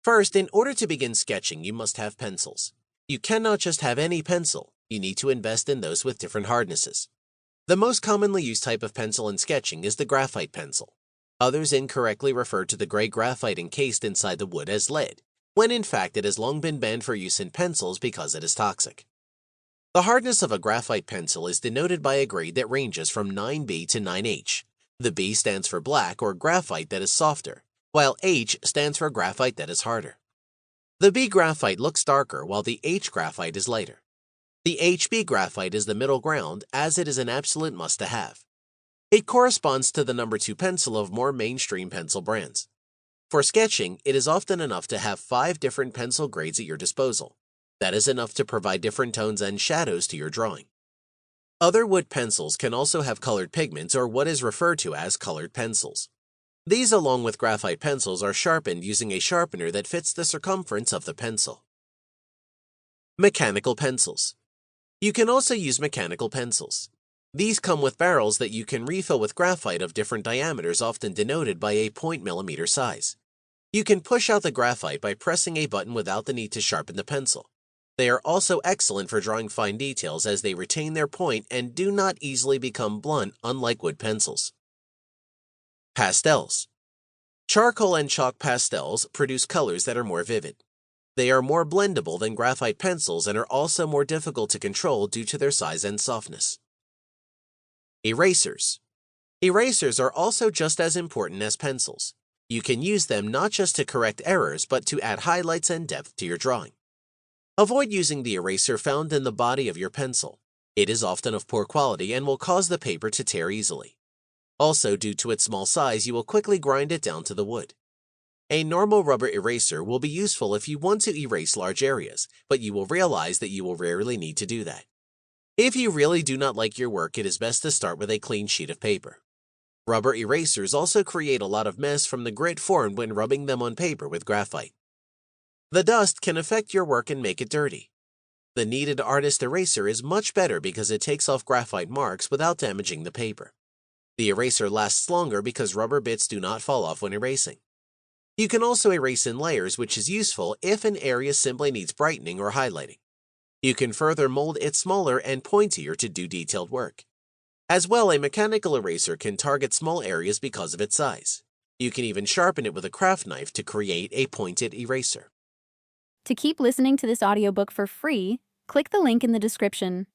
First, in order to begin sketching, you must have pencils. You cannot just have any pencil. You need to invest in those with different hardnesses. The most commonly used type of pencil in sketching is the graphite pencil. Others incorrectly refer to the gray graphite encased inside the wood as lead, when in fact it has long been banned for use in pencils because it is toxic. The hardness of a graphite pencil is denoted by a grade that ranges from 9B to 9H. The B stands for black or graphite that is softer, while H stands for graphite that is harder. The B graphite looks darker while the H graphite is lighter. The HB graphite is the middle ground as it is an absolute must to have. It corresponds to the number 2 pencil of more mainstream pencil brands. For sketching, it is often enough to have 5 different pencil grades at your disposal. That is enough to provide different tones and shadows to your drawing. Other wood pencils can also have colored pigments or what is referred to as colored pencils. These, along with graphite pencils, are sharpened using a sharpener that fits the circumference of the pencil. Mechanical pencils. You can also use mechanical pencils. These come with barrels that you can refill with graphite of different diameters, often denoted by a 0.mm size. You can push out the graphite by pressing a button without the need to sharpen the pencil. They are also excellent for drawing fine details as they retain their point and do not easily become blunt, unlike wood pencils. Pastels. Charcoal and chalk pastels produce colors that are more vivid. They are more blendable than graphite pencils and are also more difficult to control due to their size and softness. Erasers. Erasers are also just as important as pencils. You can use them not just to correct errors but to add highlights and depth to your drawing. Avoid using the eraser found in the body of your pencil. It is often of poor quality and will cause the paper to tear easily. Also, due to its small size, you will quickly grind it down to the wood. A normal rubber eraser will be useful if you want to erase large areas, but you will realize that you will rarely need to do that. If you really do not like your work, it is best to start with a clean sheet of paper. Rubber erasers also create a lot of mess from the grit formed when rubbing them on paper with graphite. The dust can affect your work and make it dirty. The kneaded artist eraser is much better because it takes off graphite marks without damaging the paper. The eraser lasts longer because rubber bits do not fall off when erasing. You can also erase in layers, which is useful if an area simply needs brightening or highlighting. You can further mold it smaller and pointier to do detailed work. As well, a mechanical eraser can target small areas because of its size. You can even sharpen it with a craft knife to create a pointed eraser. To keep listening to this audiobook for free, click the link in the description.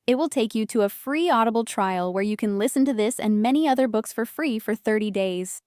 It will take you to a free Audible trial where you can listen to this and many other books for free for 30 days.